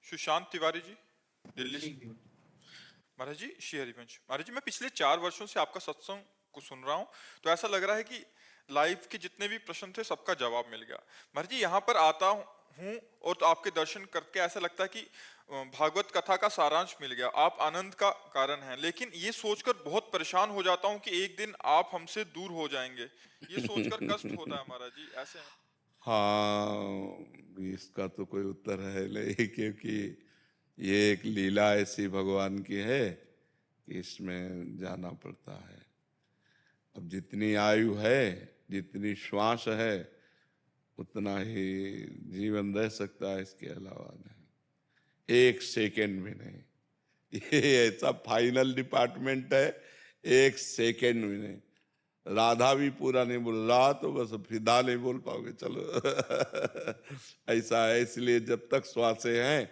सुशांत तिवारी जी, दिल्ली से। महाराज जी, श्री हरिवंश महाराज जी, मैं पिछले 4 वर्षों से आपका सत्संग को सुन रहा हूँ, तो ऐसा लग रहा है कि लाइफ के जितने भी प्रश्न थे सबका जवाब मिल गया। महाराज जी, यहाँ पर आता हूँ और तो आपके दर्शन करके ऐसा लगता है कि भागवत कथा का सारांश मिल गया, आप आनंद का कारण हैं। लेकिन ये सोचकर बहुत परेशान हो जाता हूँ कि एक दिन आप हमसे दूर हो जाएंगे, ये सोचकर कष्ट होता है महाराज जी। ऐसे में हाँ, इसका तो कोई उत्तर है नहीं, क्योंकि ये एक लीला ऐसी भगवान की है कि इसमें जाना पड़ता है। अब जितनी आयु है, जितनी श्वास है, उतना ही जीवन रह सकता है, इसके अलावा नहीं। एक सेकंड भी नहीं। ये ऐसा फाइनल डिपार्टमेंट है, एक सेकंड भी नहीं। राधा भी पूरा नहीं बोल रहा तो बस फिदा नहीं बोल पाओगे, चलो। ऐसा है, इसलिए जब तक श्वासें हैं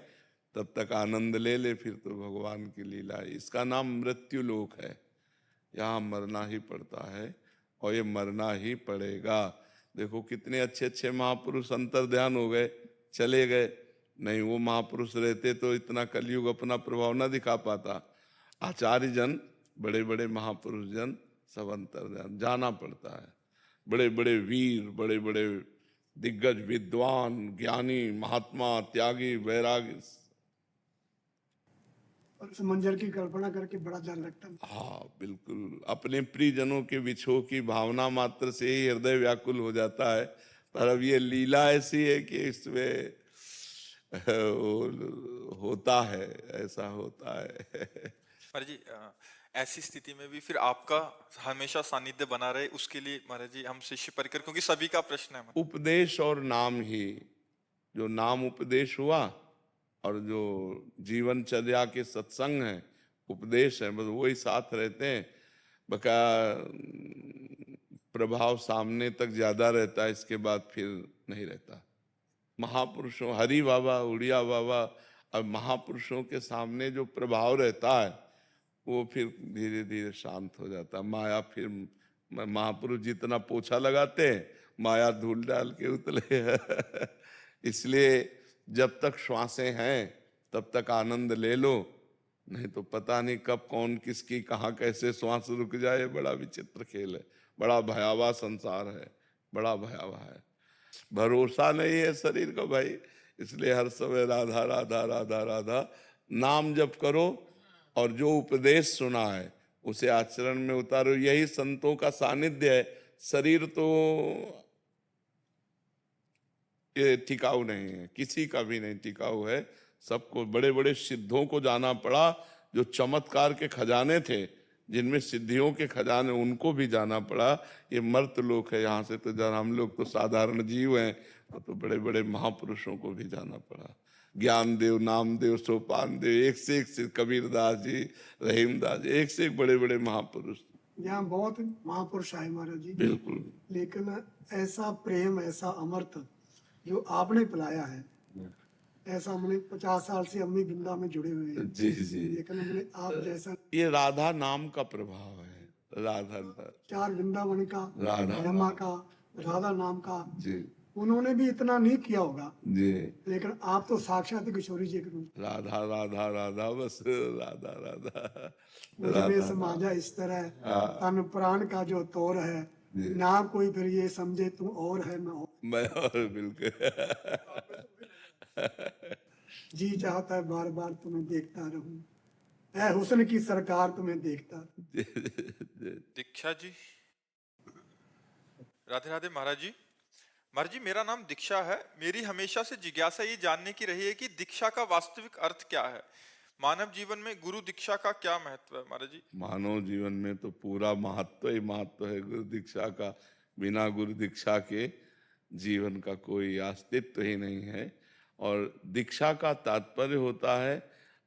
तब तक आनंद ले ले, फिर तो भगवान की लीला है। इसका नाम मृत्यु लोक है, यहाँ मरना ही पड़ता है और ये मरना ही पड़ेगा। देखो कितने अच्छे अच्छे महापुरुष अंतर ध्यान हो गए, चले गए। नहीं, वो महापुरुष रहते तो इतना कलयुग अपना प्रभाव न दिखा पाता। आचार्य जन, बड़े बड़े महापुरुष जन सब अंतर ध्यान, जाना पड़ता है। बड़े बड़े वीर, बड़े बड़े दिग्गज विद्वान, ज्ञानी, महात्मा, त्यागी, वैरागी, और उस मंजर की कल्पना करके बड़ा डर लगता है। हाँ बिल्कुल, अपने प्रियजनों के विछोह की भावना मात्र से ही हृदय व्याकुल हो जाता है। पर अब ये लीला ऐसी है कि इसमें होता है, ऐसा होता है। महाराज जी, ऐसी स्थिति में भी फिर आपका हमेशा सानिध्य बना रहे, उसके लिए महाराज जी हम शिष्य परिकर, क्योंकि सभी का प्रश्न है। उपदेश और नाम ही, जो नाम उपदेश हुआ और जो जीवनचर्या के सत्संग है, उपदेश है, बस वही साथ रहते हैं। बका प्रभाव सामने तक ज्यादा रहता है, इसके बाद फिर नहीं रहता। महापुरुषों, हरि बाबा, उड़िया बाबा, अब महापुरुषों के सामने जो प्रभाव रहता है वो फिर धीरे धीरे शांत हो जाता है। माया फिर, महापुरुष जितना पोछा लगाते हैं, माया धूल डाल के उतले। इसलिए जब तक श्वासें हैं तब तक आनंद ले लो, नहीं तो पता नहीं कब कौन किसकी कहाँ कैसे श्वास रुक जाए। बड़ा विचित्र खेल है, बड़ा भयावह संसार है, बड़ा भयावह है। भरोसा नहीं है शरीर का भाई, इसलिए हर समय राधा राधा राधा राधा नाम जप करो और जो उपदेश सुना है उसे आचरण में उतारो। यही संतों का सानिध्य है। शरीर तो ये टिकाऊ नहीं है, किसी का भी नहीं टिकाऊ है। सबको, बड़े बड़े सिद्धों को जाना पड़ा, जो चमत्कार के खजाने थे, जिनमें सिद्धियों के खजाने, उनको भी जाना पड़ा। ये मर्त लोक है, यहाँ से तो जाना, हम लोग तो साधारण जीव हैं, तो बड़े बड़े महापुरुषों को भी जाना पड़ा। ज्ञानदेव, नामदेव, सोपान देव, एक से कबीरदास जी, रहीमदास जी, एक से एक बड़े बड़े महापुरुष। यहाँ बहुत महापुरुष आए महाराज जी, बिल्कुल। लेकिन ऐसा प्रेम, ऐसा अमृत जो आपने पिलाया है, ऐसा हमने 50 साल से अम्मी वृंदा में जुड़े हुए हैं, जी जी, लेकिन हमने आप जैसा, ये राधा नाम का प्रभाव है। राधा 4 वृंदावन का, राधा हेमा का, राधा नाम का, जी उन्होंने भी इतना नहीं किया होगा, जी, लेकिन आप तो साक्षात किशोरी जी के रूप। राधा राधा राधा, बस राधा राधा मुझमें समाजा इस तरह तन प्राण का जो तोर है, ना कोई फिर ये समझे तू और है मैं और। मैं और बिल्कुल। जी चाहता है बार बार तुम्हें देखता रहूं, ऐ हुस्न की सरकार तुम्हें देखता। दीक्षा जी, राधे राधे महाराज जी। महाराज जी, मेरा नाम दीक्षा है। मेरी हमेशा से जिज्ञासा ये जानने की रही है कि दीक्षा का वास्तविक अर्थ क्या है। मानव जीवन में गुरु दीक्षा का क्या महत्व है महाराज जी? मानव जीवन में तो पूरा महत्व ही महत्व है गुरु दीक्षा का। बिना गुरु दीक्षा के जीवन का कोई अस्तित्व ही नहीं है। और दीक्षा का तात्पर्य होता है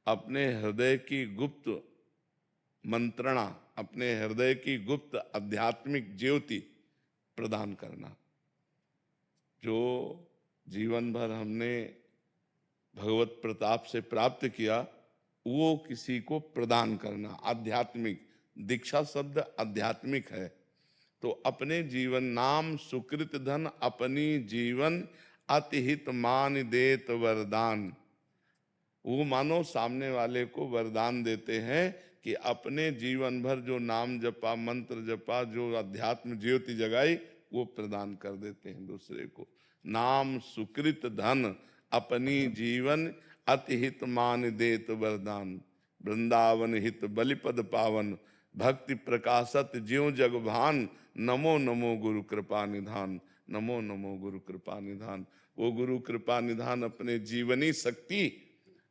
अपने हृदय की गुप्त मंत्रणा, अपने हृदय की गुप्त आध्यात्मिक ज्योति प्रदान करना। जो जीवन भर हमने भगवत प्रताप से प्राप्त किया, वो किसी को प्रदान करना, आध्यात्मिक। दीक्षा शब्द आध्यात्मिक है। तो अपने जीवन, नाम सुकृत धन अपनी जीवन, अतिहित मान देत वरदान। वो मानो सामने वाले को वरदान देते हैं कि अपने जीवन भर जो नाम जपा, मंत्र जपा, जो अध्यात्म ज्योति जगाई, वो प्रदान कर देते हैं दूसरे को। नाम सुकृत धन अपनी जीवन अति हित मान देत वरदान, वृंदावन हित बलिपद पावन, भक्ति प्रकाशत ज्यों जग भान, नमो नमो गुरु कृपा निधान, नमो नमो गुरु कृपा निधान। वो गुरु कृपा निधान अपने जीवनी शक्ति,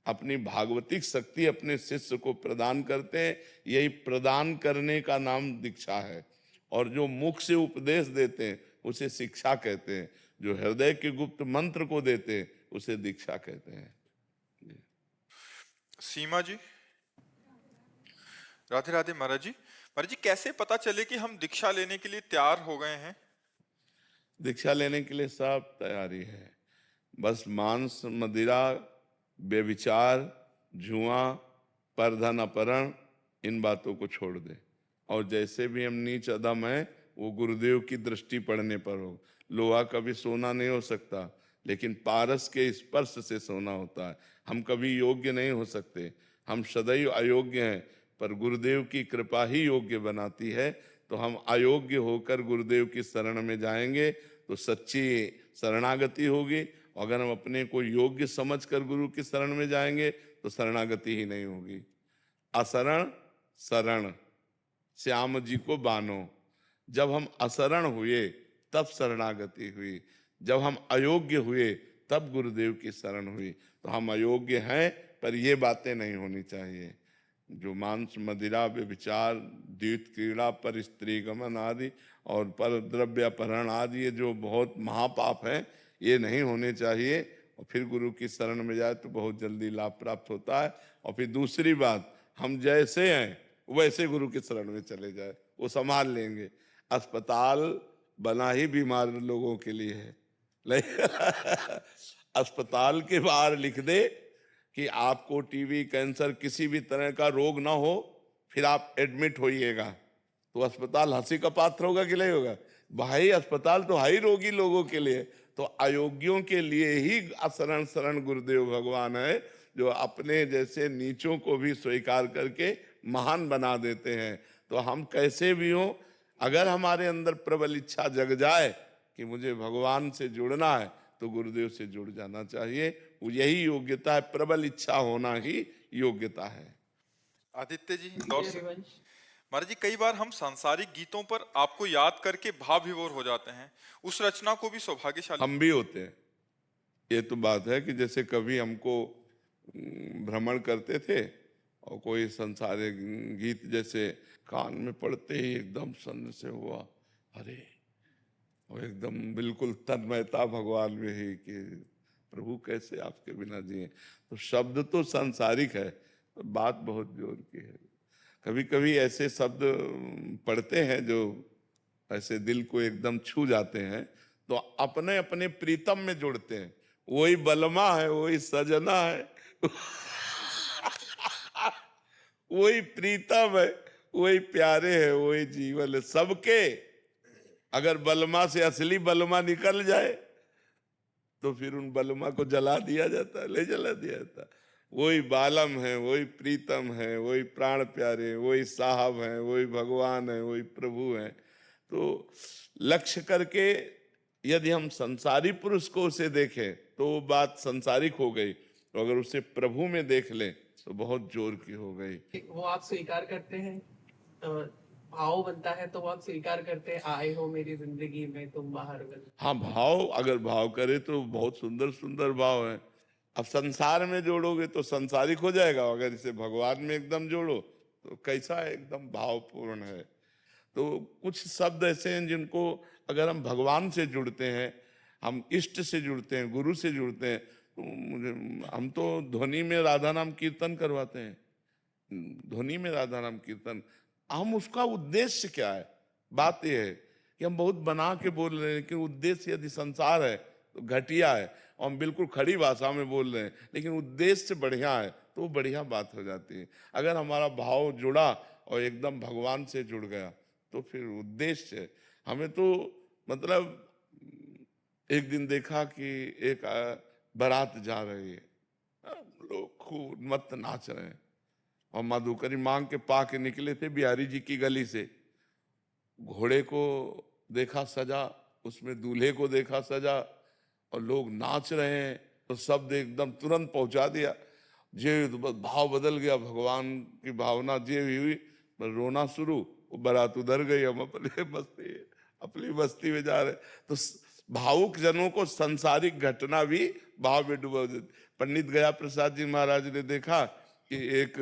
अपनी भागवतिक शक्ति अपने शिष्य को प्रदान करते हैं। यही प्रदान करने का नाम दीक्षा है। और जो मुख से उपदेश देते हैं उसे शिक्षा कहते हैं, जो हृदय के गुप्त मंत्र को देते हैं उसे दीक्षा कहते हैं। सीमा जी, राधे राधे। महाराज जी, कैसे पता चले कि हम दीक्षा लेने के लिए तैयार हो गए हैं? दीक्षा लेने के लिए सब तैयारी है, बस मांस मदिरा, व्यभिचार, जुआ, परधन अपहरण, इन बातों को छोड़ दे। और जैसे भी हम नीच अधम है वो गुरुदेव की दृष्टि पड़ने पर हो। लोहा कभी सोना नहीं हो सकता, लेकिन पारस के स्पर्श से सोना होता है। हम कभी योग्य नहीं हो सकते, हम सदैव अयोग्य हैं, पर गुरुदेव की कृपा ही योग्य बनाती है। तो हम अयोग्य होकर गुरुदेव की शरण में जाएंगे तो सच्ची शरणागति होगी। अगर हम अपने को योग्य समझकर गुरु की शरण में जाएंगे तो शरणागति ही नहीं होगी। असरण शरण, श्याम जी को बानो। जब हम असरण हुए तब शरणागति हुई, जब हम अयोग्य हुए तब गुरुदेव की शरण हुई। तो हम अयोग्य हैं, पर ये बातें नहीं होनी चाहिए। जो मांस मदिरा, व्यभिचार, द्वैत क्रीड़ा, पर स्त्री गमन आदि और पर द्रव्य अपहरण आदि, ये जो बहुत महापाप हैं, ये नहीं होने चाहिए। और फिर गुरु की शरण में जाए तो बहुत जल्दी लाभ प्राप्त होता है। और फिर दूसरी बात, हम जैसे हैं वैसे गुरु की शरण में चले जाए, वो संभाल लेंगे। अस्पताल बना ही बीमार लोगों के लिए है। अस्पताल के बाहर लिख दे कि आपको टीबी, कैंसर, किसी भी तरह का रोग ना हो, फिर आप एडमिट होइएगा, तो अस्पताल हंसी का पात्र होगा कि नहीं होगा? भाई अस्पताल तो हाई रोगी लोगों के लिए। तो अयोग्यों के लिए ही शरण शरण गुरुदेव भगवान है, जो अपने जैसे नीचों को भी स्वीकार करके महान बना देते हैं। तो हम कैसे भी हों, अगर हमारे अंदर प्रबल इच्छा जग जाए कि मुझे भगवान से जुड़ना है, तो गुरुदेव से जुड़ जाना चाहिए। यही योग्यता है, प्रबल इच्छा होना ही योग्यता है। आदित्य जी, इंदौर से। महाराज जी, कई बार हम सांसारिक गीतों पर आपको याद करके भाव विभोर हो जाते हैं, उस रचना को भी सौभाग्यशाली। हम भी होते हैं। ये तो बात है कि जैसे कभी हमको भ्रमण करते थे और कोई संसारिक गीत जैसे कान में पड़ते ही एकदम सन से हुआ, अरे, और एकदम बिल्कुल तन्मयता भगवान में ही कि प्रभु कैसे आपके बिना जिए। तो शब्द तो सांसारिक है, तो बात बहुत जोर की है। कभी कभी ऐसे शब्द पढ़ते हैं जो ऐसे दिल को एकदम छू जाते हैं, तो अपने अपने प्रीतम में जुड़ते हैं। वही बलमा है, वही सजना है, वही प्रीतम है, वही प्यारे है, वही जीवन है सबके। अगर बलमा से असली बलमा निकल जाए तो फिर उन बलमा को जला दिया जाता है, ले जला दिया जाता है। वही बालम है, वही प्रीतम है, वही प्राण प्यारे, वही साहब है, वही भगवान है, वही प्रभु है। तो लक्ष्य करके यदि हम संसारी पुरुष को उसे देखें तो वो बात संसारिक हो गई, तो अगर उसे प्रभु में देख लें तो बहुत जोर की हो गई। वो आप स्वीकार करते हैं, भाव बनता है तो वो आप स्वीकार करते हैं, आए हो मेरी जिंदगी में तुम बाहर बन। हाँ, भाव अगर भाव करे तो बहुत सुंदर सुंदर भाव है। अब संसार में जोड़ोगे तो संसारिक हो जाएगा, अगर इसे भगवान में एकदम जोड़ो तो कैसा है, एकदम भावपूर्ण है। तो कुछ शब्द ऐसे हैं जिनको अगर हम भगवान से जुड़ते हैं, हम इष्ट से जुड़ते हैं, गुरु से जुड़ते हैं, तो हम तो ध्वनि में राधा नाम कीर्तन करवाते हैं, ध्वनि में राधा नाम कीर्तन। हम उसका उद्देश्य क्या है? बात यह है कि हम बहुत बना के बोल रहे हैं, लेकिन उद्देश्य यदि संसार है तो घटिया है, और हम बिल्कुल खड़ी भाषा में बोल रहे हैं, लेकिन उद्देश्य बढ़िया है तो वो बढ़िया बात हो जाती है। अगर हमारा भाव जुड़ा और एकदम भगवान से जुड़ गया तो फिर उद्देश्य। हमें तो मतलब एक दिन देखा कि एक बारात जा रही है, तो खूब उन्मत्त नाच रहे हैं। और माधुकरी मांग के पा के निकले थे बिहारी जी की गली से, घोड़े को देखा सजा, उसमें दूल्हे को देखा सजा, और लोग नाच रहे हैं, तो शब्द एकदम तुरंत पहुंचा दिया। जे तो बस भाव बदल गया, भगवान की भावना जे हुई, बस रोना शुरू। वो बारात उधर गई, हम अपनी बस्ती में जा रहे। तो भावुक जनों को संसारिक घटना भी भाव में डुबा देती। पंडित गया प्रसाद जी महाराज ने देखा कि एक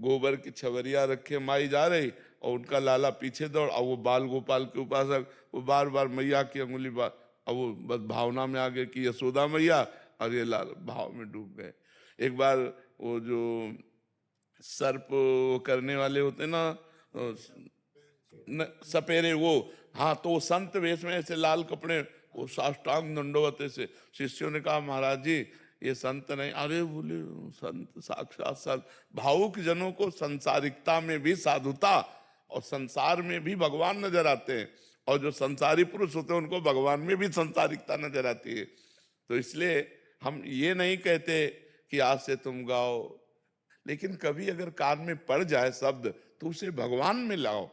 गोबर की छवरिया रखे माई जा रही, और उनका लाला पीछे दौड़, और वो बाल गोपाल के उपासक, वो बार बार मैया की अंगुली बार, और वो बस भावना में आ गए कि यशोदा मैया, और ये लाल भाव में डूब गए। एक बार वो जो सर्प करने वाले होते ना, सपेरे, वो, हाँ, तो वो संत वेश में ऐसे लाल कपड़े, वो साष्टांग दंडवत से, शिष्यों ने कहा महाराज जी ये संत नहीं। अरे बोले संत साक्षात संत। भावुक जनों को संसारिकता में भी साधुता और संसार में भी भगवान नजर आते हैं, और जो संसारी पुरुष होते हैं उनको भगवान में भी संसारिकता नजर आती है। तो इसलिए हम ये नहीं कहते कि आज से तुम गाओ, लेकिन कभी अगर कान में पड़ जाए शब्द तो उसे भगवान में लाओ।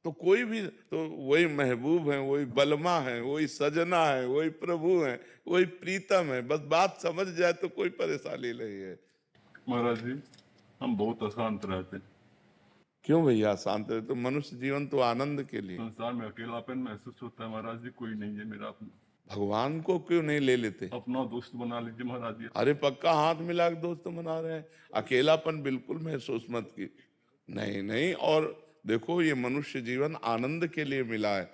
तो कोई भी, तो वही महबूब है, वही बलमा है, वही सजना है, वही प्रभु है, वही प्रीतम है। बस बात समझ जाए तो कोई परेशानी नहीं है। महाराज जी हम बहुत अशांत रहते हैं, क्यों भैया शांत रहे? तो मनुष्य जीवन तो आनंद के लिए। संसार में अकेलापन महसूस होता है महाराज जी, कोई नहीं है मेरा अपना। भगवान को क्यों नहीं ले लेते? अपना दोस्त बना लीजिए महाराज जी। अरे पक्का हाथ मिला के दोस्त बना रहे हैं। अकेलापन बिल्कुल महसूस मत की, नहीं नहीं। और देखो ये मनुष्य जीवन आनंद के लिए मिला है।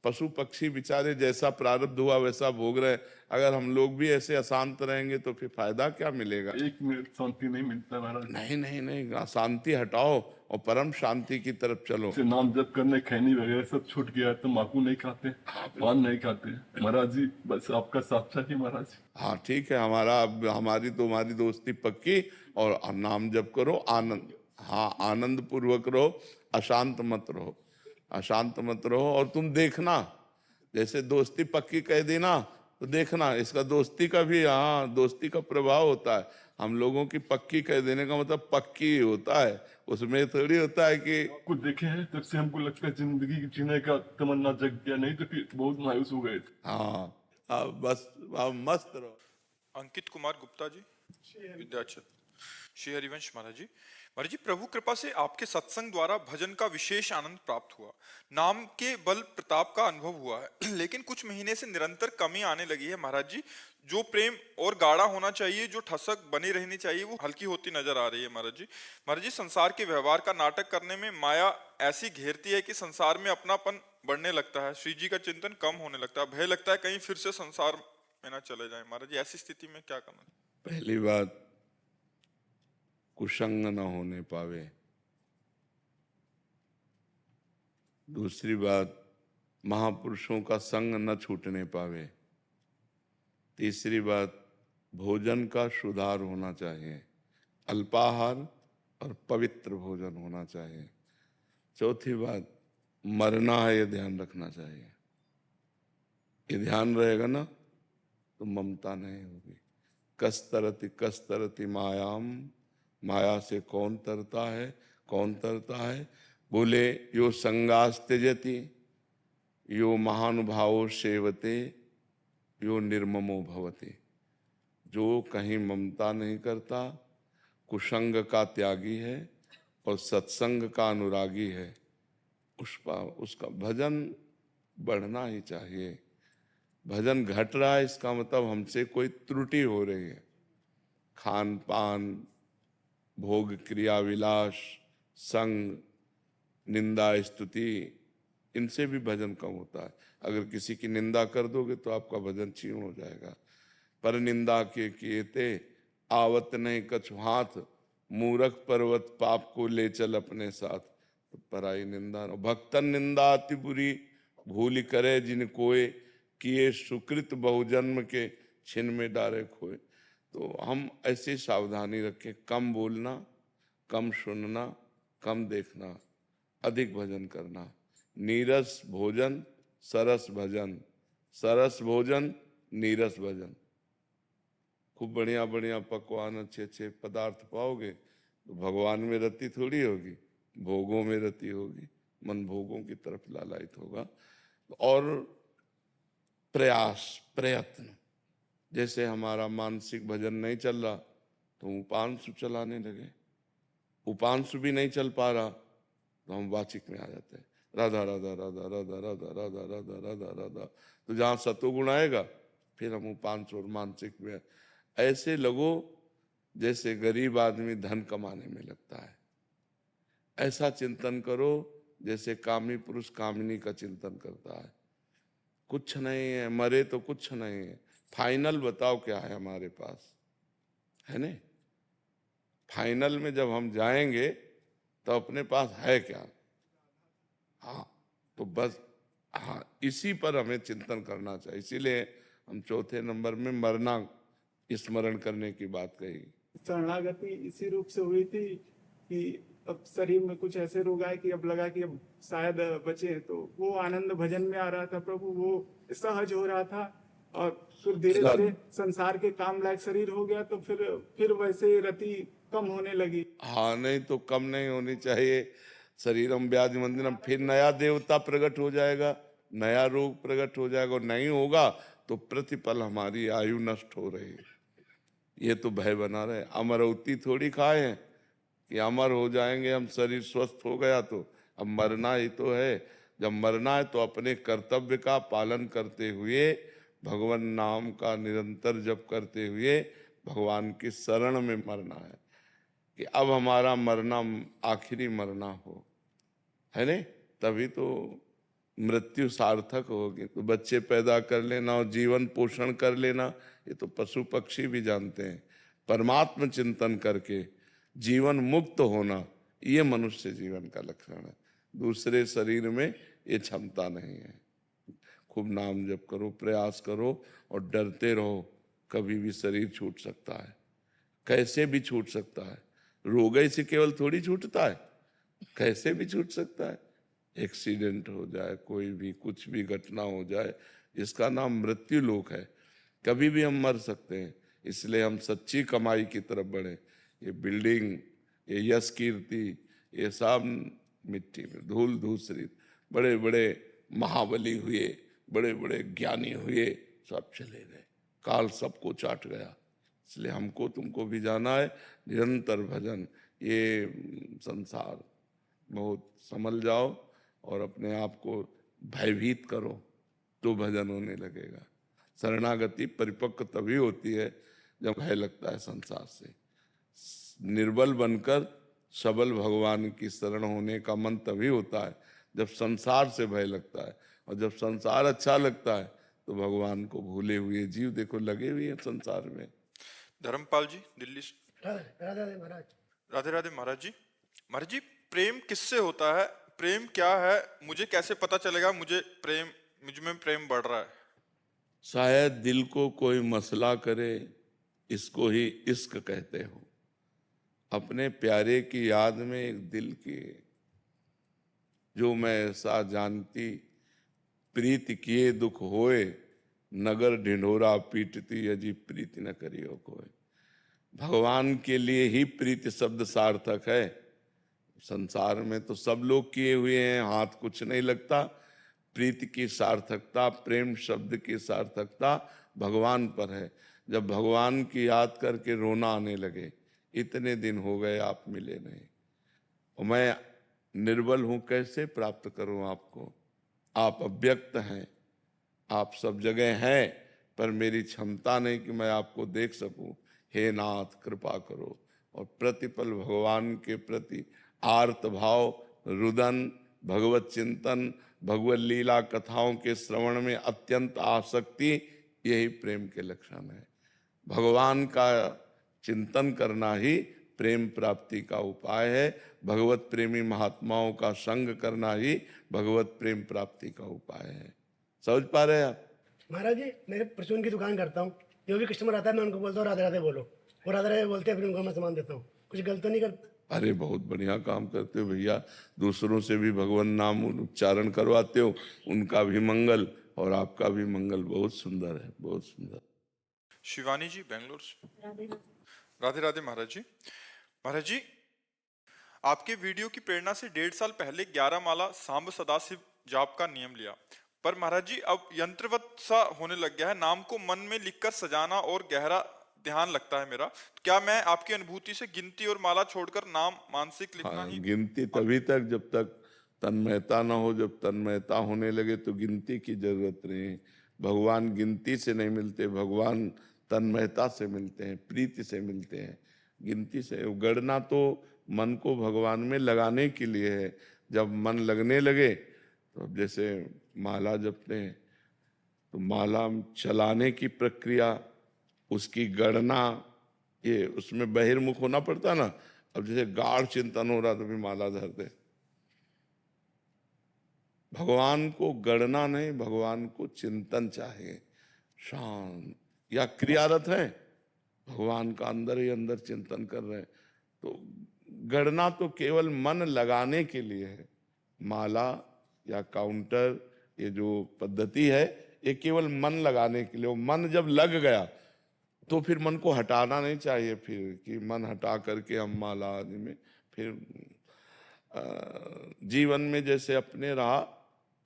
पशु पक्षी बेचारे जैसा प्रारब्ध हुआ वैसा भोग रहे हैं। अगर हम लोग भी ऐसे अशांत रहेंगे तो फिर फायदा क्या मिलेगा? एक मिनट शांति नहीं मिलता महाराज। नहीं नहीं नहीं, शांति हटाओ और परम शांति की तरफ चलो। से नाम जप करने, खैनी वगैरह सब छूट गया है, तम्बाकू नहीं खाते, पान नहीं खाते महाराज जी। बस आपका साथ चाहिए महाराज जी। हाँ ठीक है, हमारी तुम्हारी दोस्ती पक्की। और नाम जप करो, आनंद, हाँ आनंद पूर्वक रहो, अशांत मत रहो, अशांत मत रहो। और तुम देखना, जैसे दोस्ती पक्की कह देना तो देखना इसका दोस्ती का भी, हाँ दोस्ती का प्रभाव होता है। हम लोगों की पक्की कह देने का मतलब पक्की होता है, उसमें थोड़ी होता है कि कुछ देखे हैं तब से हमको लगता है जिंदगी जीने का तमन्ना जग गया, नहीं तो फिर बहुत मायूस हो गए थे। हाँ अब बस अब मस्त रहो। अंकित कुमार गुप्ता जी, विद्याचल। श्री हरिवंश महाराज जी, प्रभु कृपा से आपके सत्संग द्वारा भजन का विशेष आनंद प्राप्त हुआ, नाम के बल प्रताप का अनुभव हुआ है, लेकिन कुछ महीने से निरंतर कमी आने लगी है महाराज जी। जो प्रेम और गाढ़ा होना चाहिए, जो ठसक बनी रहनी चाहिए, वो हल्की होती नजर आ रही है महाराज जी। महाराज जी, संसार के व्यवहार का नाटक करने में माया ऐसी घेरती है कि संसार में अपनापन बढ़ने लगता है, श्री जी का चिंतन कम होने लगता है, भय लगता है कहीं फिर से संसार में ना चले जाए। महाराज जी, ऐसी स्थिति में क्या करना? पहली बात, कुसंग न होने पावे। दूसरी बात, महापुरुषों का संग न छूटने पावे। तीसरी बात, भोजन का सुधार होना चाहिए, अल्पाहार और पवित्र भोजन होना चाहिए। चौथी बात, मरना है ये ध्यान रखना चाहिए। ये ध्यान रहेगा ना तो ममता नहीं होगी। कस्तरति मायाम, माया से कौन तरता है, कौन तरता है? बोले यो संगास त्यजति, यो महानुभावो सेवते, यो निर्ममो भवते। जो कहीं ममता नहीं करता, कुसंग का त्यागी है और सत्संग का अनुरागी है, उसका भजन बढ़ना ही चाहिए। भजन घट रहा है इसका मतलब हमसे कोई त्रुटि हो रही है। खान पान, भोग क्रिया विलास, संग, निंदा स्तुति, इनसे भी भजन कम होता है। अगर किसी की निंदा कर दोगे तो आपका भजन क्षीण हो जाएगा। पर निंदा के किएते आवत नहीं कछु हाथ, मूरख पर्वत पाप को ले चल अपने साथ। तो पराई निंदा न, भक्तन निंदा अति बुरी, भूल करे जिन कोय, किए सुकृत बहुजन्म के छिन में डारे खोए। तो हम ऐसी सावधानी रखें, कम बोलना, कम सुनना, कम देखना, अधिक भजन करना। नीरस भोजन सरस भजन, सरस भोजन नीरस भजन। खूब बढ़िया बढ़िया पकवान, अच्छे अच्छे पदार्थ पाओगे तो भगवान में रति थोड़ी होगी, भोगों में रति होगी, मन भोगों की तरफ लालायित होगा। और प्रयास, प्रयत्न, जैसे हमारा मानसिक भजन नहीं चल रहा तो उपांशु चलाने लगे, उपांशु भी नहीं चल पा रहा तो हम वाचिक में आ जाते हैं, राधा राधा राधा राधा राधा राधा राधा राधा राधा। तो जहाँ सतोगुण आएगा फिर हम उपांशु और मानसिक में। ऐसे लगो जैसे गरीब आदमी धन कमाने में लगता है, ऐसा चिंतन करो जैसे कामी पुरुष कामिनी का चिंतन करता है। कुछ नहीं है, मरे तो कुछ नहीं है, फाइनल बताओ क्या है हमारे पास, है नहीं? फाइनल में जब हम जाएंगे तो अपने पास है क्या? हाँ, तो बस हाँ, इसी पर हमें चिंतन करना चाहिए। इसीलिए हम चौथे नंबर में मरना स्मरण करने की बात कही। शरणागति इसी रूप से हुई थी कि अब शरीर में कुछ ऐसे रोग आए कि अब लगा कि अब शायद बचे, तो वो आनंद भजन में आ रहा था प्रभु, वो सहज हो रहा था। और फिर धीरे धीरे संसार के काम लायक शरीर हो गया, तो फिर वैसे रति कम होने लगी। हाँ, नहीं तो कम नहीं होनी चाहिए। शरीरम व्याधि मंदिरम, फिर नया देवता प्रकट हो जाएगा, नया रोग प्रकट हो जाएगा, और नहीं होगा तो प्रतिपल हमारी आयु नष्ट हो रही है। ये तो भय बना रहे। अमरौती थोड़ी खाए हैं कि अमर हो जाएंगे हम, शरीर स्वस्थ हो गया तो। अब मरना ही तो है। जब मरना है तो अपने कर्तव्य का पालन करते हुए, भगवान नाम का निरंतर जप करते हुए भगवान की शरण में मरना है, कि अब हमारा मरना आखिरी मरना हो, है नहीं? तभी तो मृत्यु सार्थक होगी। तो बच्चे पैदा कर लेना और जीवन पोषण कर लेना, ये तो पशु पक्षी भी जानते हैं। परमात्म चिंतन करके जीवन मुक्त होना, ये मनुष्य जीवन का लक्षण है। दूसरे शरीर में ये क्षमता नहीं है। खूब नाम जप करो, प्रयास करो और डरते रहो, कभी भी शरीर छूट सकता है, कैसे भी छूट सकता है। रोग से केवल थोड़ी छूटता है, कैसे भी छूट सकता है। एक्सीडेंट हो जाए, कोई भी कुछ भी घटना हो जाए, इसका नाम मृत्यु लोक है। कभी भी हम मर सकते हैं। इसलिए हम सच्ची कमाई की तरफ बढ़े। ये बिल्डिंग, ये यश कीर्ति, ये सब मिट्टी में धूल धूसरित। बड़े बड़े महाबली हुए, बड़े बड़े ज्ञानी हुए, सब चले गए, काल सबको चाट गया। इसलिए हमको तुमको भी जाना है निरंतर भजन। ये संसार बहुत संभल जाओ और अपने आप को भयभीत करो तो भजन होने लगेगा। शरणागति परिपक्व तभी होती है जब भय लगता है संसार से। निर्बल बनकर सबल भगवान की शरण होने का मन तभी होता है जब संसार से भय लगता है। और जब संसार अच्छा लगता है तो भगवान को भूले हुए जीव देखो लगे हुए हैं संसार में। धर्मपाल जी दिल्ली से। राधे महाराज। राधे राधे महाराज जी। महाराज जी, प्रेम किससे होता है? प्रेम क्या है? मुझे कैसे पता चलेगा मुझ में प्रेम बढ़ रहा है? शायद दिल को कोई मसला करे, इसको ही इश्क कहते हो। अपने प्यारे की याद में एक दिल की, जो मैं ऐसा जानती, प्रीत किए दुख होए, नगर ढिंढोरा पीटती, अजी प्रीति न करियो कोई। भगवान के लिए ही प्रीति शब्द सार्थक है। संसार में तो सब लोग किए हुए हैं, हाथ कुछ नहीं लगता। प्रीति की सार्थकता, प्रेम शब्द की सार्थकता भगवान पर है। जब भगवान की याद करके रोना आने लगे, इतने दिन हो गए आप मिले नहीं, और मैं निर्बल हूं, कैसे प्राप्त करूं आपको? आप अव्यक्त हैं, आप सब जगह हैं, पर मेरी क्षमता नहीं कि मैं आपको देख सकूं। हे नाथ कृपा करो। और प्रतिपल भगवान के प्रति आर्त भाव, रुदन, भगवत चिंतन, भगवत लीला कथाओं के श्रवण में अत्यंत आसक्ति, यही प्रेम के लक्षण है। भगवान का चिंतन करना ही प्रेम प्राप्ति का उपाय है। भगवत प्रेमी महात्माओं का संग करना ही भगवत प्रेम प्राप्ति का उपाय है। समझ पा रहे हैं आप? महाराज जी, मैं परचून की दुकान करता हूँ। जो भी कस्टमर आता है मैं उनको बोलता हूँ राधे राधे बोलो, वो राधे राधे बोलते हैं, फिर उनको मैं सामान देता हूँ। कुछ गलत तो नहीं करता? अरे बहुत बढ़िया काम करते हो भैया। दूसरों से भी भगवान नाम उच्चारण करवाते हो, उनका भी मंगल और आपका भी मंगल। बहुत सुंदर है, बहुत सुंदर। शिवानी जी बेंगलोर से। राधे राधे महाराज जी। महाराज जी, आपके वीडियो की प्रेरणा से 1.5 साल पहले 11 माला सांब सदाशिव जाप का नियम लिया, पर महाराज जी अब यंत्रवत सा होने लग गया है। नाम को मन में लिखकर सजाना और गहरा ध्यान लगता है मेरा। तो क्या मैं आपकी अनुभूति से गिनती और माला छोड़कर नाम मानसिक लिखना हाँ, ही? गिनती तभी तक जब तक तन्मयता ना हो। जब तन्मयता होने लगे तो गिनती की जरूरत नहीं। भगवान गिनती से नहीं मिलते, भगवान तन्मयता से मिलते हैं, प्रीति से मिलते हैं। गिनती से गणना तो मन को भगवान में लगाने के लिए है। जब मन लगने लगे तो अब जैसे माला जपते हैं तो माला चलाने की प्रक्रिया, उसकी गणना, ये उसमें बहिर्मुख होना पड़ता ना। अब जैसे गाढ़ चिंतन हो रहा तो भी माला धरते। भगवान को गणना नहीं, भगवान को चिंतन चाहिए। शांत या क्रियारत है, भगवान का अंदर ही अंदर चिंतन कर रहे हैं। तो गणना तो केवल मन लगाने के लिए है। माला या काउंटर, ये जो पद्धति है, ये केवल मन लगाने के लिए। वो मन जब लग गया तो फिर मन को हटाना नहीं चाहिए। फिर कि मन हटा करके हम माला आदि में फिर जीवन में जैसे अपने रहा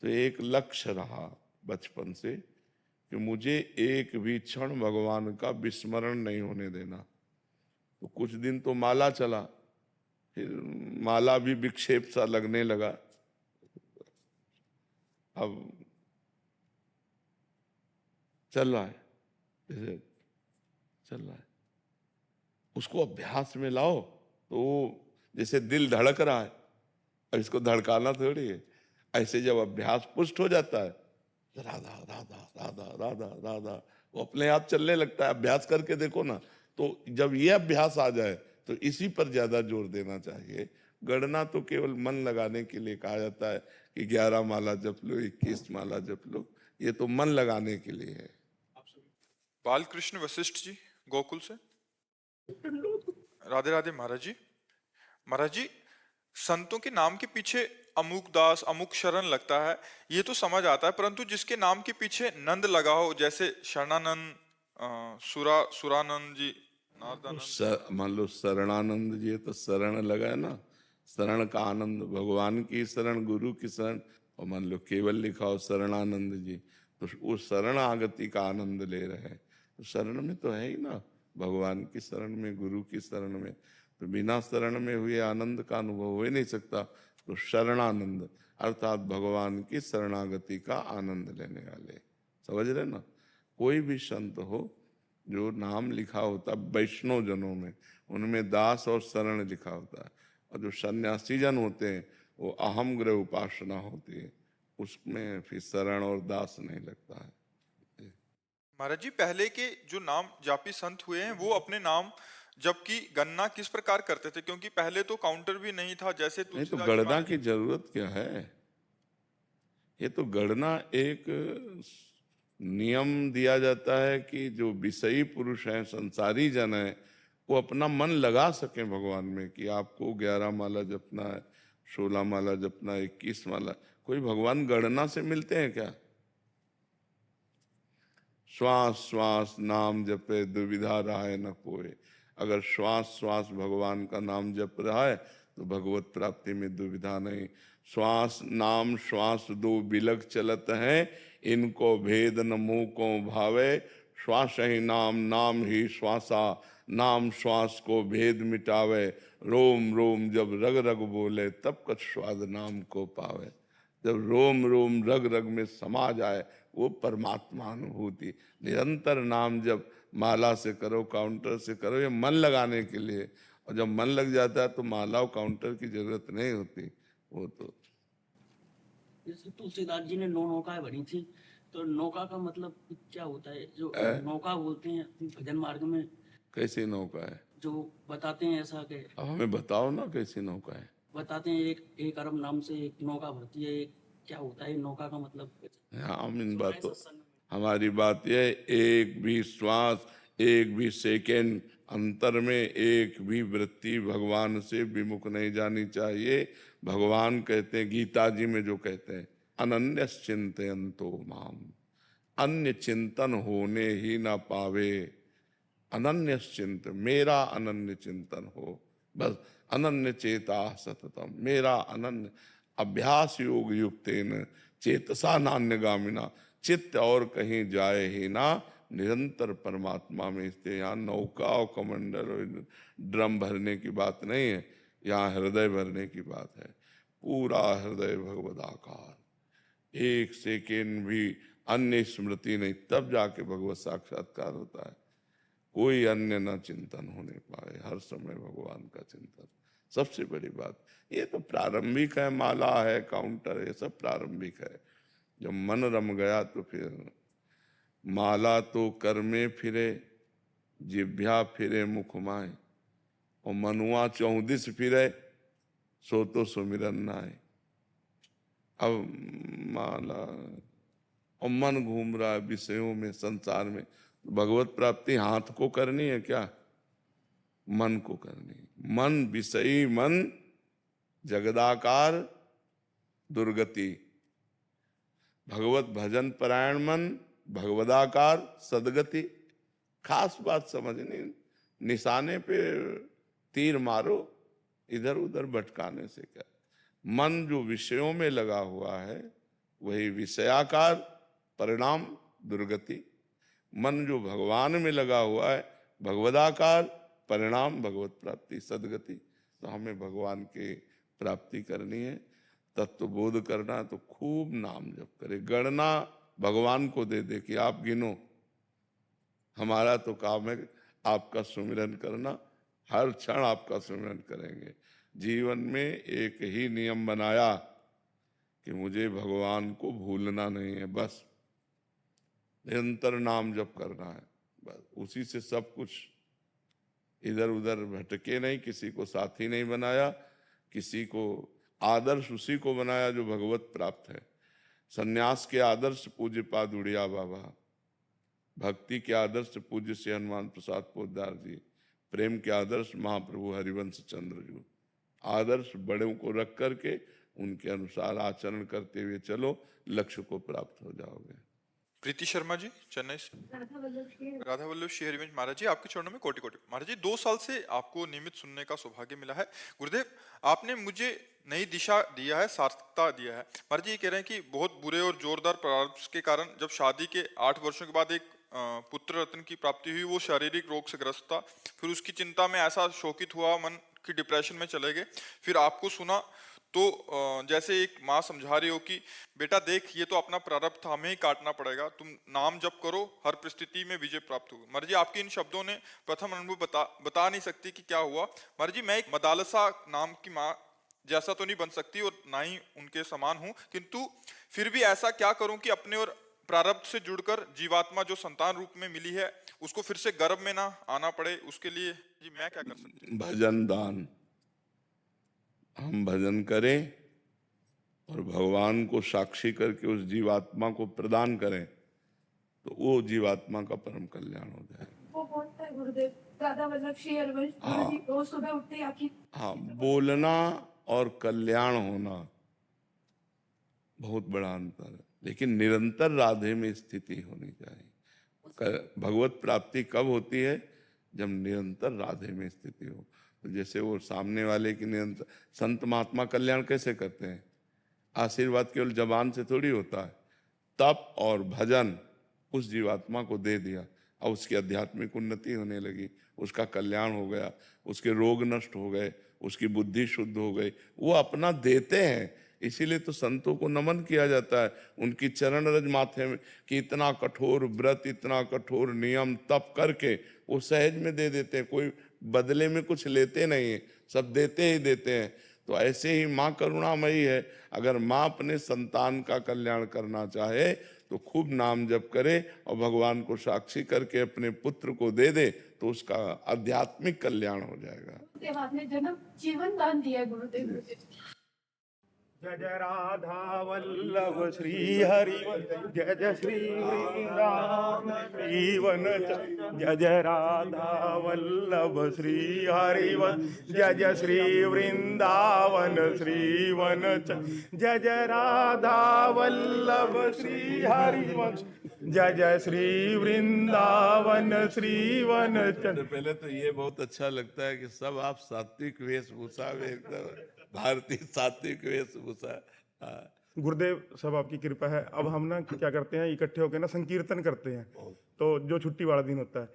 तो एक लक्ष्य रहा बचपन से कि मुझे एक भी क्षण भगवान का विस्मरण नहीं होने देना। तो कुछ दिन तो माला चला, फिर माला भी विक्षेप सा लगने लगा। अब चल रहा है, जैसे चल रहा है, उसको अभ्यास में लाओ तो जैसे दिल धड़क रहा है, अब इसको धड़काना थोड़ी है। ऐसे जब अभ्यास पुष्ट हो जाता है तो राधा राधा राधा राधा राधा वो अपने आप चलने लगता है। अभ्यास करके देखो ना। तो जब ये अभ्यास आ जाए तो इसी पर ज्यादा जोर देना चाहिए। गणना तो केवल मन लगाने के लिए कहा जाता है कि 11 माला जप लो, 21 माला जप लो, ये तो मन लगाने के लिए है। बालकृष्ण वशिष्ठ जी गोकुल से। राधे राधे महाराज जी। महाराज जी, संतों के नाम के पीछे अमुक दास अमुक शरण लगता है, ये तो समझ आता है, परंतु जिसके नाम के पीछे नंद लगा हो, जैसे शरणानंद, सुरानंद जी, नारदानंद। मान लो शरणानंद जी, तो शरण लगा है ना, शरण का आनंद, भगवान की शरण, गुरु की शरण। और मान लो केवल लिखा हो शरणानंद जी, तो वो शरण आगति का आनंद ले रहे हैं। तो शरण में तो है ही ना, भगवान की शरण में, गुरु की शरण में। तो बिना शरण में हुए आनंद का अनुभव हो ही नहीं सकता। तो शरणानंद अर्थात भगवान की शरणागति का आनंद लेने वाले, समझ रहे ना। कोई भी संत हो, जो नाम लिखा होता वैष्णव जनों में, उनमें दास और शरण लिखा होता है। और जो सन्यासी जन होते हैं वो अहम ग्रह उपासना होती है, उसमें फिर शरण और दास नहीं लगता है। महाराज जी, पहले के जो नाम जापी संत हुए हैं वो अपने नाम जबकि गणना किस प्रकार करते थे? क्योंकि पहले तो काउंटर भी नहीं था, जैसे नहीं तो तुलसीदास गणना महाराज की जरूरत क्या है? ये तो गणना एक नियम दिया जाता है कि जो विषयी पुरुष हैं, संसारी जन है, वो अपना मन लगा सके भगवान में कि आपको 11 माला जपना है, 16 माला जपना है, 21 माला। कोई भगवान गणना से मिलते हैं क्या? श्वास श्वास नाम जपे दुविधा रहा न कोई। अगर श्वास श्वास भगवान का नाम जप रहा है तो भगवत प्राप्ति में दुविधा नहीं। श्वास नाम श्वास दो बिलग चलत हैं, इनको भेद न मुँह को भावे। श्वास ही नाम नाम ही श्वासा, नाम श्वास को भेद मिटावे। रोम रोम जब रग रग बोले, तब कछ स्वाद नाम को पावे। जब रोम रोम रग रग में समा जाए वो परमात्मा अनुभूति। निरंतर नाम जब माला से करो, काउंटर से करो, ये मन लगाने के लिए। और जब मन लग जाता है तो माला और काउंटर की जरूरत नहीं होती। वो तो जैसे तुलसीदास जी ने 9 नौकाएं भरी थी, तो नौका का मतलब क्या होता है? जो नौका बोलते हैं भजन मार्ग में, कैसी नौका है? जो बताते हैं ऐसा के, अब हमें बताओ ना कैसी नौका है। बताते हैं एक अरब नाम से एक नौका भरती है। क्या होता है नौका का मतलब? हम इन बातों, हमारी बात यह है, एक भी श्वास, एक भी सेकेंड अंतर में एक भी वृत्ति भगवान से विमुख नहीं जानी चाहिए। भगवान कहते हैं गीता जी में, जो कहते हैं अनन्य चिंतयन्तो माम, अन्य चिंतन होने ही ना पावे। अनन्य चिंतन, मेरा अनन्य चिंतन हो, बस अनन्य चेता सततम, मेरा अनन्य अभ्यास योग युक्तेन चेतसा नान्यगामिना, चित्त और कहीं जाए ही ना, निरंतर परमात्मा में स्थित। यहाँ नौका और कमंडल और ड्रम भरने की बात नहीं है, यहाँ हृदय भरने की बात है। पूरा हृदय भगवदाकार, एक सेकेंड भी अन्य स्मृति नहीं, तब जाके भगवत साक्षात्कार होता है। कोई अन्य न चिंतन होने पाए, हर समय भगवान का चिंतन सबसे बड़ी बात। ये तो प्रारंभिक है, माला है, काउंटर है, ये सब प्रारंभिक है। जब मन रम गया तो फिर माला तो कर में फिरे, जिभ्या फिरे मुख माए, और मनुआ 34 फिरे, सो तो सुमिरन नाए। अब माला और मन घूम रहा है विषयों में, संसार में। भगवत प्राप्ति हाथ को करनी है क्या? मन को करनी है। मन विषयी मन जगदाकार दुर्गति, भगवत भजन परायण मन भगवदाकार सदगति। खास बात समझनी, निशाने पे तीर मारो, इधर उधर भटकाने से क्या। मन जो विषयों में लगा हुआ है वही विषयाकार परिणाम दुर्गति, मन जो भगवान में लगा हुआ है भगवदाकार परिणाम भगवत प्राप्ति सदगति। तो हमें भगवान की प्राप्ति करनी है, तत्व बोध करना, तो खूब नाम जप करे। गणना भगवान को दे दे कि आप गिनो, हमारा तो काम है आपका सुमिरन करना, हर क्षण आपका सुमिरन करेंगे। जीवन में एक ही नियम बनाया कि मुझे भगवान को भूलना नहीं है, बस निरंतर नाम जप करना है, बस उसी से सब कुछ। इधर उधर भटके नहीं, किसी को साथी नहीं बनाया, किसी को आदर्श उसी को बनाया जो भगवत प्राप्त है। सन्यास के आदर्श पूज्य पाद उड़िया बाबा, भक्ति के आदर्श पूज्य श्री हनुमान प्रसाद पोद्दार जी, प्रेम के आदर्श महाप्रभु हरिवंश चंद्र जी। आदर्श बड़ों को रख करके उनके अनुसार आचरण करते हुए चलो, लक्ष्य को प्राप्त हो जाओगे। प्रीति शर्मा जी चेन्नई से। राधा वल्लभ श्री हरिवंश महाराज जी, आपके चरणों में कोटि कोटि। महाराज जी 2 साल से आपको नियमित सुनने का सौभाग्य मिला है। गुरुदेव, आपने मुझे नई दिशा दिया है, सार्थकता दिया है। महाराज जी ये कह रहे हैं कि बहुत बुरे और जोरदार प्रारब्ध के कारण जब शादी के 8 वर्षों के बाद एक पुत्र रत्न की प्राप्ति हुई, वो शारीरिक रोग से ग्रस्त था। फिर उसकी चिंता में ऐसा शोकित हुआ, मन की डिप्रेशन में चले गए। फिर आपको सुना तो जैसे एक माँ समझा रही हो कि बेटा देख, ये तो अपना प्रारब्ध था, हमें ही काटना पड़ेगा, तुम नाम जप करो, हर परिस्थिति में विजय प्राप्त होगी। महाराज जी आपके इन शब्दों ने प्रथम अनुभव बता नहीं सकती कि क्या हुआ। महाराज जी मैं एक मदालसा नाम की माँ जैसा तो नहीं बन सकती और ना ही उनके समान हूँ, किंतु फिर भी ऐसा क्या करूं कि अपने और प्रारब्ध से जुड़कर जीवात्मा जो संतान रूप में मिली है उसको फिर से गर्भ में ना आना पड़े, उसके लिए जी मैं क्या कर सकती हूँ? भजन दान, हम भजन करें और भगवान को साक्षी करके उस जीवात्मा को प्रदान करें तो वो जीवात्मा का परम कल्याण हो जाए। वो बोलता है गुरुदेव, राधा वल्लभ श्री हरिवंश गुरु जी रोज सुबह उठते ही आपकी। हाँ, बोलना और कल्याण होना बहुत बड़ा अंतर है, लेकिन निरंतर राधे में स्थिति होनी चाहिए। भगवत प्राप्ति कब होती है? जब निरंतर राधे में स्थिति हो। तो जैसे वो सामने वाले की निरंतर, संत महात्मा कल्याण कैसे करते हैं? आशीर्वाद केवल जबान से थोड़ी होता है, तप और भजन उस जीवात्मा को दे दिया और उसकी आध्यात्मिक उन्नति होने लगी, उसका कल्याण हो गया, उसके रोग नष्ट हो गए, उसकी बुद्धि शुद्ध हो गई। वो अपना देते हैं, इसीलिए तो संतों को नमन किया जाता है। उनकी चरण रज माथे में कि इतना कठोर व्रत, इतना कठोर नियम तप करके वो सहज में दे देते हैं, कोई बदले में कुछ लेते नहीं है, सब देते ही देते हैं। तो ऐसे ही माँ करुणामयी है। अगर माँ अपने संतान का कल्याण करना चाहे तो खूब नाम जप करे और भगवान को साक्षी करके अपने पुत्र को दे दे तो उसका आध्यात्मिक कल्याण हो जाएगा। आपने जन्म जीवन दान दिया है गुरुदेव मुझे। जय जय राधा वल्लभ श्री हरि, जय जय श्री वृंदावन श्रीवन, जय जय राधा वल्लभ श्री हरिवन, जय जय श्री वृंदावन श्रीवन, जय जय राधा वल्लभ श्री हरिवन। जय जय श्री वृंदावन श्री वन सबसे पहले तो ये बहुत अच्छा लगता है कि सब आप सात्विक वेशभूषा में एकदम भारतीय सात्विक वेशभूषा। हाँ। गुरुदेव सब आपकी कृपा है। अब हम ना क्या करते हैं, इकट्ठे होकर ना संकीर्तन करते हैं। तो जो छुट्टी वाला दिन होता है,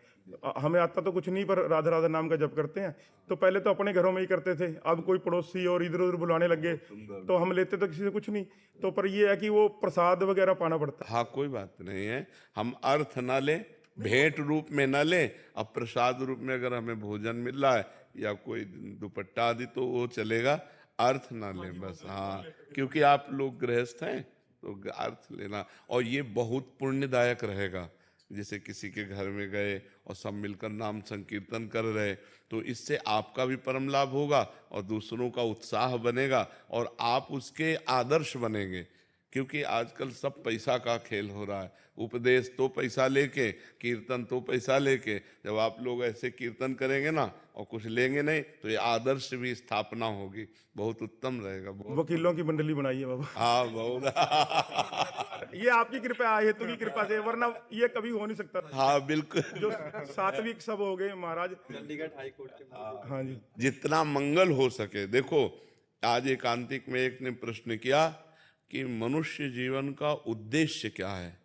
हमें आता तो कुछ नहीं, पर राधा राधा नाम का जप करते हैं। तो पहले तो अपने घरों में ही करते थे, अब कोई पड़ोसी और इधर उधर बुलाने लग गए, तो हम लेते तो किसी से कुछ नहीं। तो पर ये है कि वो प्रसाद वगैरह पाना पड़ता है। हाँ, कोई बात नहीं है, हम अर्थ ना ले, भेंट रूप में ना ले, अब प्रसाद रूप में अगर हमें भोजन मिल रहा है या कोई दुपट्टा आदि तो वो चलेगा, अर्थ ना लें बस। हाँ, क्योंकि आप लोग गृहस्थ हैं तो अर्थ लेना, और ये बहुत पुण्यदायक रहेगा। जैसे किसी के घर में गए और सब मिलकर नाम संकीर्तन कर रहे, तो इससे आपका भी परम लाभ होगा और दूसरों का उत्साह बनेगा और आप उसके आदर्श बनेंगे। क्योंकि आजकल सब पैसा का खेल हो रहा है, उपदेश तो पैसा लेके, कीर्तन तो पैसा लेके। जब आप लोग ऐसे कीर्तन करेंगे ना और कुछ लेंगे नहीं, तो ये आदर्श भी स्थापना होगी, बहुत उत्तम रहेगा। वकीलों की मंडली बनाई है बाबा। हाँ, बहुत। ये आपकी कृपा, हेतु की कृपा से, वरना ये कभी हो नहीं सकता। हाँ, बिल्कुल। जो सात्विक सब हो गए महाराज, चंडीगढ़ हाई कोर्ट के। हाँ जी, जितना मंगल हो सके। देखो, आज एकांतिक में एक ने प्रश्न किया कि मनुष्य जीवन का उद्देश्य क्या है।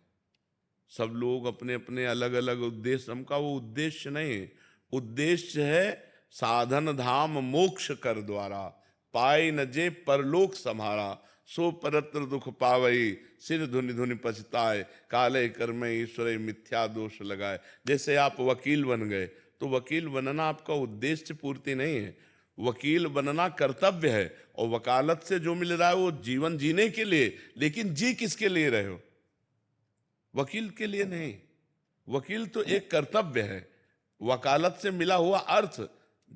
सब लोग अपने अपने अलग अलग उद्देश्य, हमका वो उद्देश्य नहीं, उद्देश्य है साधन धाम मोक्ष कर द्वारा, पाई न जे परलोक सम्हारा, सो परत्र दुख पावई, सिर धुनि धुनि पछताए, काले कर्म ईश्वर मिथ्या दोष लगाए। जैसे आप वकील बन गए, तो वकील बनना आपका उद्देश्य पूर्ति नहीं है, वकील बनना कर्तव्य है। और वकालत से जो मिल रहा है वो जीवन जीने के लिए, लेकिन जी किसके लिए रहे हो? वकील के लिए नहीं, वकील तो एक कर्तव्य है। वकालत से मिला हुआ अर्थ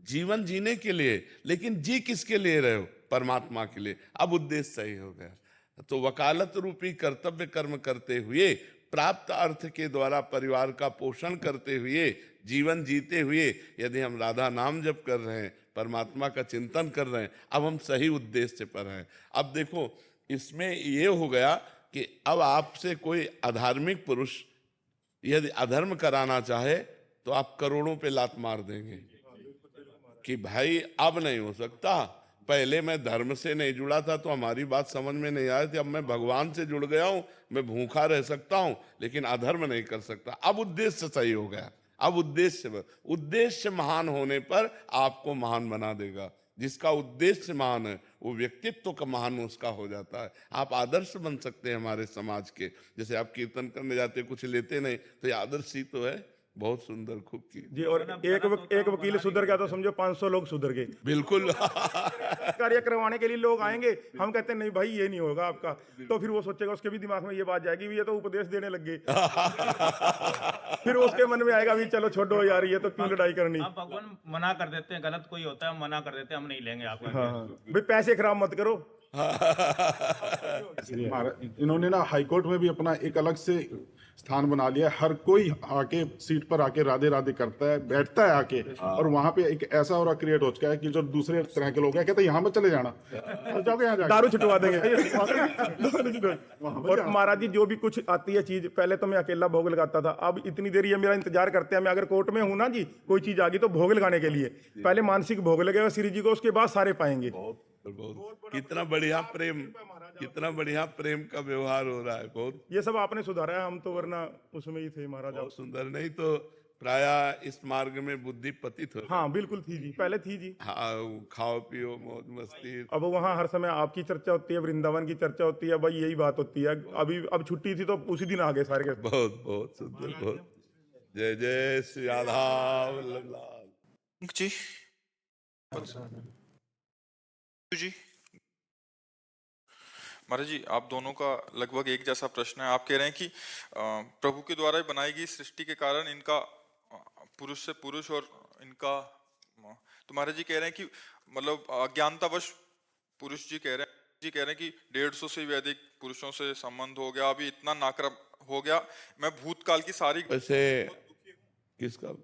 जीवन जीने के लिए, लेकिन जी किसके लिए रहे हो? परमात्मा के लिए। अब उद्देश्य सही हो गया। तो वकालत रूपी कर्तव्य कर्म करते हुए, प्राप्त अर्थ के द्वारा परिवार का पोषण करते हुए, जीवन जीते हुए, यदि हम राधा नाम जप कर रहे हैं, परमात्मा का चिंतन कर रहे हैं, अब हम सही उद्देश्य पर हैं। अब देखो, इसमें ये हो गया कि अब आपसे कोई अधार्मिक पुरुष यदि अधर्म कराना चाहे तो आप करोड़ों पे लात मार देंगे कि भाई अब नहीं हो सकता, पहले मैं धर्म से नहीं जुड़ा था तो हमारी बात समझ में नहीं आई थी, अब मैं भगवान से जुड़ गया हूं, मैं भूखा रह सकता हूं लेकिन अधर्म नहीं कर सकता। अब उद्देश्य सही हो गया। अब उद्देश्य महान होने पर आपको महान बना देगा। जिसका उद्देश्य महान है वो व्यक्तित्व का महान उसका हो जाता है। आप आदर्श बन सकते हैं हमारे समाज के। जैसे आप कीर्तन करने जाते कुछ लेते नहीं, तो ये आदर्श ही तो है। बहुत सुंदर, खूब की जी। और एक वकील सुधर गया तो समझो 500 लोग सुधर गए। बिल्कुल। कार्य करवाने के लिए लोग आएंगे, हम कहते हैं नहीं भाई ये नहीं होगा आपका, तो फिर वो सोचेगा, उसके भी दिमाग में ये बात जाएगी ये तो उपदेश देने लग गए। फिर उसके मन में आएगा भी चलो छोड़ो यार, ये तो क्यों लड़ाई करनी। आप भगवान मना कर देते हैं, गलत कोई होता है मना कर देते हैं, हम नहीं लेंगे आपको। हाँ भाई, पैसे खराब मत करो। इन्होंने ना हाईकोर्ट में भी अपना एक अलग से स्थान बना लिया। हर कोई आके सीट पर आके राधे राधे करता है, बैठता है आके, और वहां पे एक ऐसा और क्रिएट हो चुका है कि जो दूसरे तरह के लोग हैं कहते हैं यहाँ मत चले जाना, जाओगे यहाँ दारू छुटवा देंगे। और महाराज जी, जो भी कुछ आती है चीज, पहले तो मैं अकेला भोग लगाता था, अब इतनी देर ये मेरा इंतजार करते हैं। मैं अगर कोर्ट में हूं ना जी, कोई चीज आ गई तो भोग लगाने के लिए पहले मानसिक भोग लगेगा श्री जी को, उसके बाद सारे पाएंगे। कितना बढ़िया प्रेम, कितना बढ़िया प्रेम का व्यवहार हो रहा है। बहुत ये सब आपने सुधारा है, हम तो वरना उसमें ही थे महाराज। बहुत सुंदर। नहीं तो प्रायः इस मार्ग में बुद्धि पतित हो। हाँ बिल्कुल थी जी, पहले थी जी। हाँ, खाओ पियो मौज मस्ती। अब वहाँ हर समय आपकी चर्चा होती है, वृंदावन की चर्चा होती है, भाई यही बात होती है। अभी अब छुट्टी थी तो उसी दिन आ गए सारे के। बहुत बहुत सुंदर, बहुत। जय जय श्री राधा वल्लभ लाल जी। जी महाराज जी, आप दोनों का लगभग एक जैसा प्रश्न है। आप कह रहे हैं कि प्रभु के द्वारा ही बनाई गई सृष्टि के कारण इनका पुरुष से पुरुष और इनका, तो महाराज जी कह रहे हैं कि मतलब अज्ञानतावश पुरुष जी कह रहे हैं कि 150 से भी अधिक पुरुषों से संबंध हो गया, अभी इतना नाक्रम हो गया। मैं भूतकाल की सारी वैसे किसका,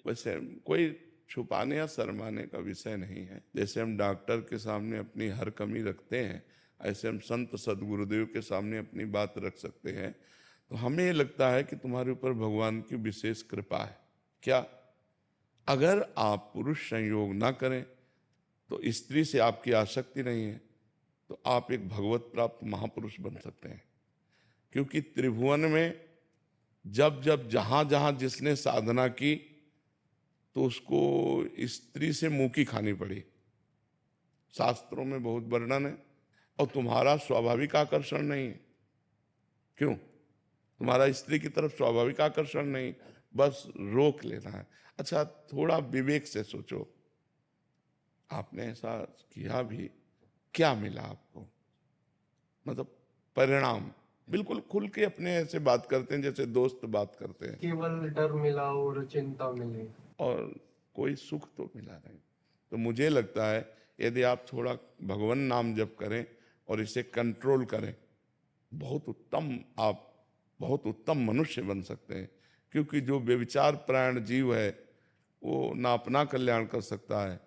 वैसे कोई छुपाने या शर्माने का विषय नहीं है। जैसे हम डॉक्टर के सामने अपनी हर कमी रखते हैं, ऐसे हम संत सदगुरुदेव के सामने अपनी बात रख सकते हैं। तो हमें लगता है कि तुम्हारे ऊपर भगवान की विशेष कृपा है। क्या? अगर आप पुरुष संयोग ना करें तो स्त्री से आपकी आसक्ति नहीं है तो आप एक भगवत प्राप्त महापुरुष बन सकते हैं। क्योंकि त्रिभुवन में जब जब जहां जहां जिसने साधना की तो उसको स्त्री से मुंह की खानी पड़ी। शास्त्रों में बहुत वर्णन है। और तुम्हारा स्वाभाविक आकर्षण नहीं है। क्यों? तुम्हारा स्त्री की तरफ स्वाभाविक आकर्षण नहीं, बस रोक लेना है। अच्छा, थोड़ा विवेक से सोचो, आपने ऐसा किया भी, क्या मिला आपको? मतलब परिणाम। बिल्कुल खुल के अपने ऐसे बात करते हैं जैसे दोस्त बात करते हैं। केवल डर मिला और चिंता मिली। और कोई सुख तो मिला नहीं। तो मुझे लगता है यदि आप थोड़ा भगवान नाम जप करें और इसे कंट्रोल करें, आप बहुत उत्तम मनुष्य बन सकते हैं। क्योंकि जो व्यभिचार प्राण जीव है वो ना अपना कल्याण कर सकता है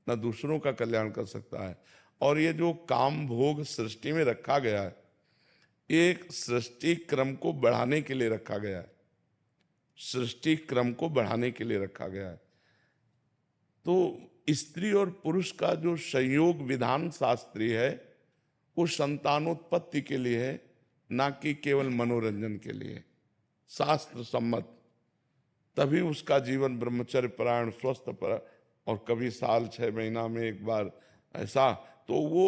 ना दूसरों का कल्याण कर सकता है। और ये जो काम भोग सृष्टि में रखा गया है, एक सृष्टि क्रम को बढ़ाने के लिए रखा गया है। सृष्टि क्रम को बढ़ाने के लिए रखा गया है। तो स्त्री और पुरुष का जो संयोग विधान शास्त्रीय है वो संतानोत्पत्ति के लिए है, ना कि केवल मनोरंजन के लिए। शास्त्र सम्मत। तभी उसका जीवन ब्रह्मचर्य परायण स्वस्थ पर, और कभी साल 6 महीना में एक बार ऐसा, तो वो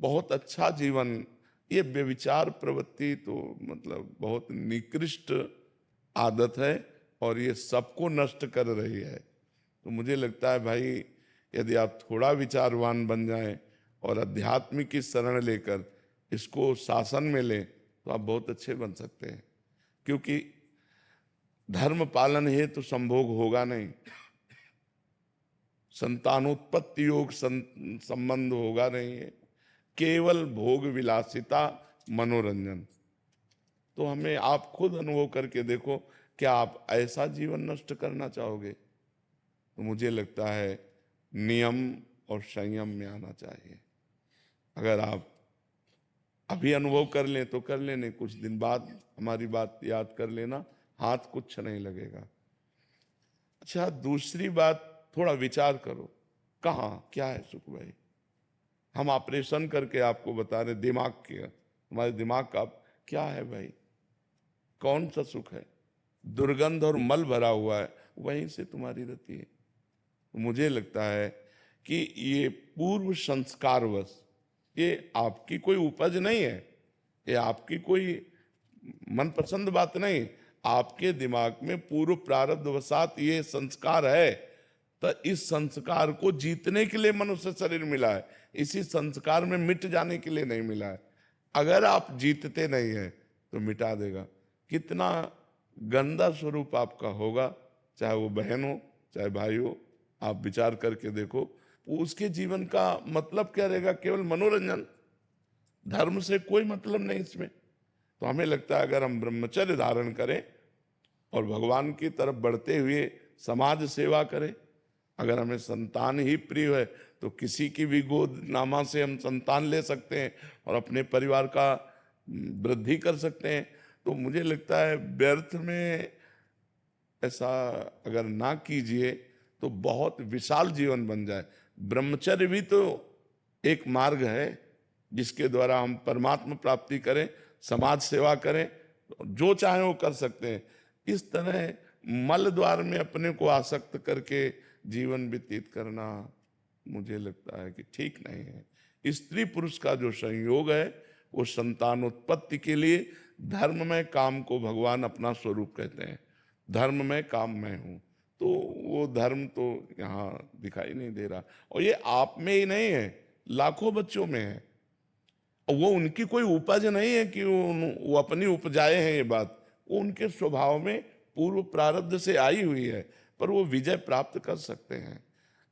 बहुत अच्छा जीवन। ये व्यभिचार प्रवृत्ति तो मतलब बहुत निकृष्ट आदत है और ये सबको नष्ट कर रही है। तो मुझे लगता है भाई, यदि आप थोड़ा विचारवान बन जाएं और अध्यात्म की शरण लेकर इसको शासन में लें तो आप बहुत अच्छे बन सकते हैं। क्योंकि धर्म पालन है तो संभोग होगा नहीं, संतानोत्पत्ति योग संबंध होगा नहीं है, केवल भोग विलासिता मनोरंजन। तो हमें आप खुद अनुभव करके देखो, क्या आप ऐसा जीवन नष्ट करना चाहोगे? तो मुझे लगता है नियम और संयम में आना चाहिए। अगर आप अभी अनुभव कर लें तो कर लें, कुछ दिन बाद हमारी बात याद कर लेना, हाथ कुछ नहीं लगेगा। अच्छा, दूसरी बात, थोड़ा विचार करो, कहाँ क्या है सुख भाई? हम ऑपरेशन करके आपको बता रहे दिमाग के, हमारे दिमाग का क्या है भाई? कौन सा सुख है? दुर्गंध और मल भरा हुआ है, वहीं से तुम्हारी रति है। तो मुझे लगता है कि ये पूर्व संस्कारवश, ये आपकी कोई उपज नहीं है, ये आपकी कोई मनपसंद बात नहीं, आपके दिमाग में पूर्व प्रारब्ध वसात ये संस्कार है। तो इस संस्कार को जीतने के लिए मनुष्य शरीर मिला है, इसी संस्कार में मिट जाने के लिए नहीं मिला है। अगर आप जीतते नहीं है तो मिटा देगा। कितना गंदा स्वरूप आपका होगा, चाहे वो बहन हो चाहे भाई हो, आप विचार करके देखो। उसके जीवन का मतलब क्या रहेगा? केवल मनोरंजन, धर्म से कोई मतलब नहीं इसमें। तो हमें लगता है अगर हम ब्रह्मचर्य धारण करें और भगवान की तरफ बढ़ते हुए समाज सेवा करें, अगर हमें संतान ही प्रिय है तो किसी की भी गोद नामा से हम संतान ले सकते हैं और अपने परिवार का वृद्धि कर सकते हैं। तो मुझे लगता है व्यर्थ में ऐसा अगर ना कीजिए तो बहुत विशाल जीवन बन जाए। ब्रह्मचर्य भी तो एक मार्ग है जिसके द्वारा हम परमात्मा प्राप्ति करें, समाज सेवा करें, जो चाहे वो कर सकते हैं। इस तरह मल द्वार में अपने को आसक्त करके जीवन व्यतीत करना मुझे लगता है कि ठीक नहीं है। स्त्री पुरुष का जो संयोग है वो संतानोत्पत्ति के लिए, धर्म में काम को भगवान अपना स्वरूप कहते हैं। धर्म में काम मैं हूँ, तो वो धर्म तो यहाँ दिखाई नहीं दे रहा। और ये आप में ही नहीं है, लाखों बच्चों में है। और वो उनकी कोई उपज नहीं है कि वो अपनी उपजाए हैं, ये बात वो उनके स्वभाव में पूर्व प्रारब्ध से आई हुई है। पर वो विजय प्राप्त कर सकते हैं।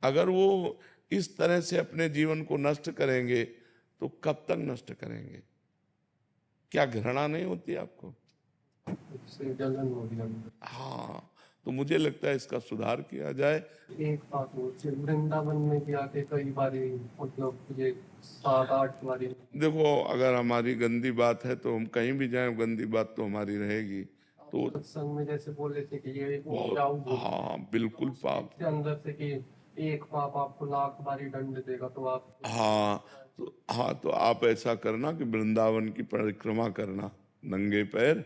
अगर वो इस तरह से अपने जीवन को नष्ट करेंगे तो कब तक नष्ट करेंगे? क्या घृणा नहीं होती आपको? जलन हो गया। हाँ, तो मुझे लगता है इसका सुधार किया जाए। एक बात और से वृंदावन में भी आके कई बारी मतलब मुझे 7-8 बारी देखो, अगर हमारी गंदी बात है तो हम कहीं भी जाएं, गंदी बात तो हमारी रहेगी। तो सत्संग में जैसे बोले थे कि ये उपजाऊ भूमि हाँ, बिल्कुल पाप। के अंदर से कि एक पाप आपको लाख बारी दंड देगा, तो आप हाँ, तो आप ऐसा करना कि वृंदावन की परिक्रमा करना नंगे पैर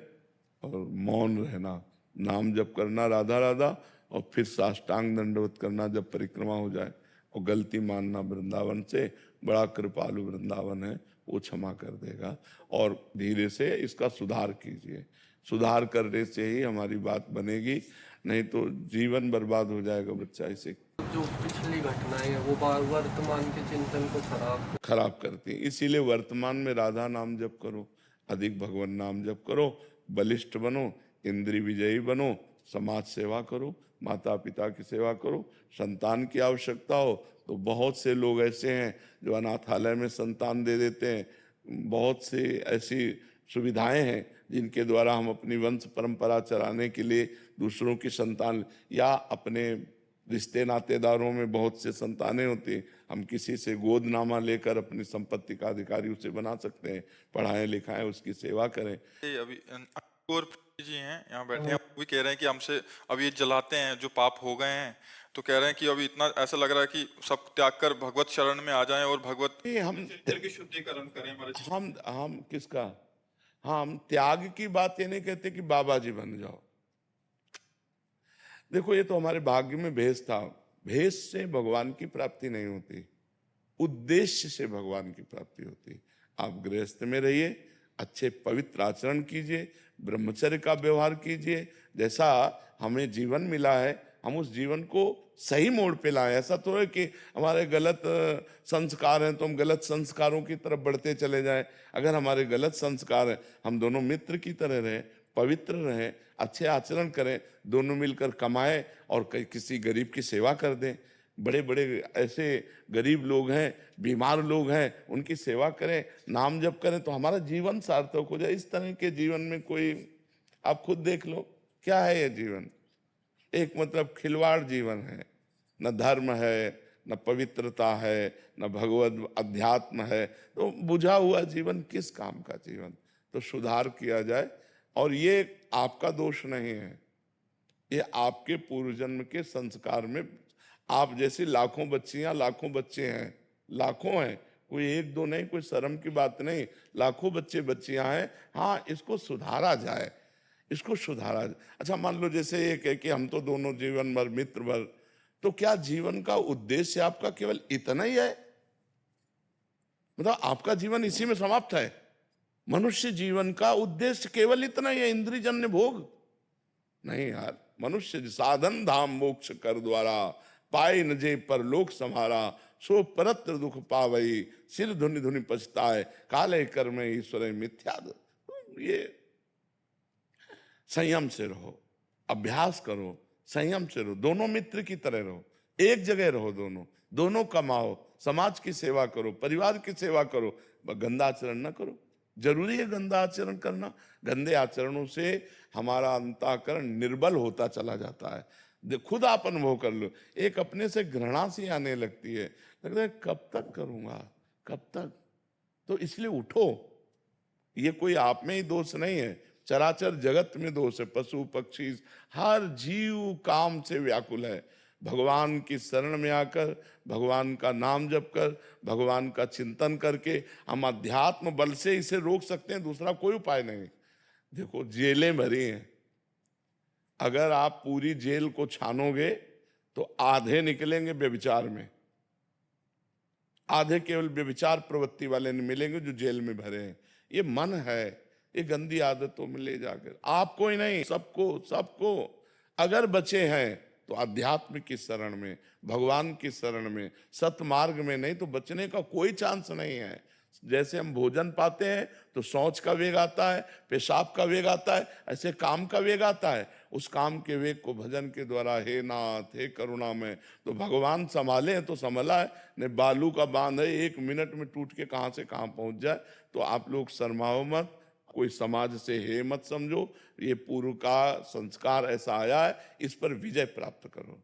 और मौन रहना, नाम जप करना राधा राधा, और फिर साष्टांग दंडवत करना जब परिक्रमा हो जाए, और गलती मानना वृंदावन से। बड़ा कृपालु वृंदावन है, वो क्षमा कर देगा। और धीरे से इसका सुधार कीजिए, सुधार करने से ही हमारी बात बनेगी, नहीं तो जीवन बर्बाद हो जाएगा बच्चा इसे। जो पिछली घटनाएं है वो वर्तमान के चिंतन को खराब करती है। इसीलिए वर्तमान में राधा नाम जप करो, अधिक भगवान नाम जप करो, बलिष्ठ बनो, इंद्रिय विजयी बनो, समाज सेवा करो, माता पिता की सेवा करो। संतान की आवश्यकता हो तो बहुत से लोग ऐसे हैं जो अनाथालय में संतान दे देते हैं। बहुत सी ऐसी सुविधाएं हैं जिनके द्वारा हम अपनी वंश परंपरा चलाने के लिए दूसरों की संतान, या अपने रिश्ते नातेदारों में बहुत से संतानें होती हैं, हम किसी से गोदनामा लेकर अपनी संपत्ति का अधिकारी उसे बना सकते हैं। पढ़ाएं लिखाएं, उसकी सेवा करें। अभी और जी हैं यहाँ बैठे हैं, वो भी कह रहे हैं कि हमसे अब ये जलाते हैं जो पाप हो गए हैं, तो कह रहे हैं कि अभी इतना ऐसा लग रहा है कि सब त्याग कर भगवत शरण में आ जाएं और भगवत हम की शुद्धिकरण करें। हम किसका, हम त्याग की बात ये नहीं कहते कि बाबा जी बन जाओ। देखो, ये तो हमारे भाग्य में भेष था। भेष से भगवान की प्राप्ति नहीं होती, उद्देश्य से भगवान की प्राप्ति होती। आप गृहस्थ में रहिए, अच्छे पवित्र आचरण कीजिए, ब्रह्मचर्य का व्यवहार कीजिए। जैसा हमें जीवन मिला है, हम उस जीवन को सही मोड़ पे लाएं। ऐसा तो है कि हमारे गलत संस्कार हैं तो हम गलत संस्कारों की तरफ बढ़ते चले जाएं। अगर हमारे गलत संस्कार हैं, हम दोनों मित्र की तरह रहें, पवित्र रहें, अच्छे आचरण करें, दोनों मिलकर कमाएं और किसी गरीब की सेवा कर दें। बड़े बड़े ऐसे गरीब लोग हैं, बीमार लोग हैं, उनकी सेवा करें, नाम जप करें, तो हमारा जीवन सार्थक हो जाए। इस तरह के जीवन में कोई, आप खुद देख लो क्या है ये जीवन, एक मतलब खिलवाड़ जीवन है। न धर्म है, न पवित्रता है, न भगवत अध्यात्म है, तो बुझा हुआ जीवन किस काम का जीवन। तो सुधार किया जाए। और ये आपका दोष नहीं है, ये आपके पूर्व जन्म के संस्कार में, आप जैसी लाखों बच्चियां, लाखों बच्चे हैं, लाखों हैं, कोई एक दो नहीं, कोई शर्म की बात नहीं, लाखों बच्चे बच्चियां हैं। हाँ, इसको सुधारा जाए, इसको सुधारा जाए। अच्छा, मान लो जैसे ये कहे कि हम तो दोनों जीवन भर मित्र भर, तो क्या जीवन का उद्देश्य आपका केवल इतना ही है? मतलब आपका जीवन इसी में समाप्त है? मनुष्य जीवन का उद्देश्य केवल इतना ही है, इंद्रियजन्य भोग? नहीं यार, मनुष्य साधन धाम मोक्ष कर द्वारा, पाए न जे परलोक समारा, सो परत्र दुख पावई, सिर धुनि धुनि पछताए, काले कर्म ईश्वर मिथ्या। ये संयम से रहो, अभ्यास करो, संयम से रहो, दोनों मित्र की तरह रहो, एक जगह रहो, दोनों कमाओ, समाज की सेवा करो, परिवार की सेवा करो, गंदा आचरण न करो। जरूरी है गंदा आचरण करना, गंदे आचरणों से हमारा अंतःकरण निर्बल होता चला जाता है। खुद आप अनुभव कर लो, एक अपने से घृणा सी आने लगती है, लगता है कब तक करूंगा, कब तक। तो इसलिए उठो, ये कोई आप में ही दोष नहीं है, चराचर जगत में दोष है। पशु पक्षी हर जीव काम से व्याकुल है। भगवान की शरण में आकर, भगवान का नाम जप कर, भगवान का चिंतन करके हम अध्यात्म बल से इसे रोक सकते हैं, दूसरा कोई उपाय नहीं। देखो, जेलें भरी हैं, अगर आप पूरी जेल को छानोगे तो आधे निकलेंगे व्यभिचार में, आधे केवल व्यभिचार प्रवृत्ति वाले मिलेंगे जो जेल में भरे हैं। ये मन है, ये गंदी आदतों में ले जाकर आपको ही नहीं, सबको अगर बचे हैं तो अध्यात्म की शरण में, भगवान की शरण में, सतमार्ग में, नहीं तो बचने का कोई चांस नहीं है। जैसे हम भोजन पाते हैं तो शौच का वेग आता है, पेशाब का वेग आता है, ऐसे काम का वेग आता है। उस काम के वेग को भजन के द्वारा, हे नाथ, हे करुणामय, तो भगवान संभाले हैं तो संभला है, नहीं बालू का बांध है, 1 मिनट में टूट के कहां से कहां पहुंच जाए। तो आप लोग शर्माओ मत, कोई समाज से हे मत समझो, ये पूर्व का संस्कार ऐसा आया है, इस पर विजय प्राप्त करो।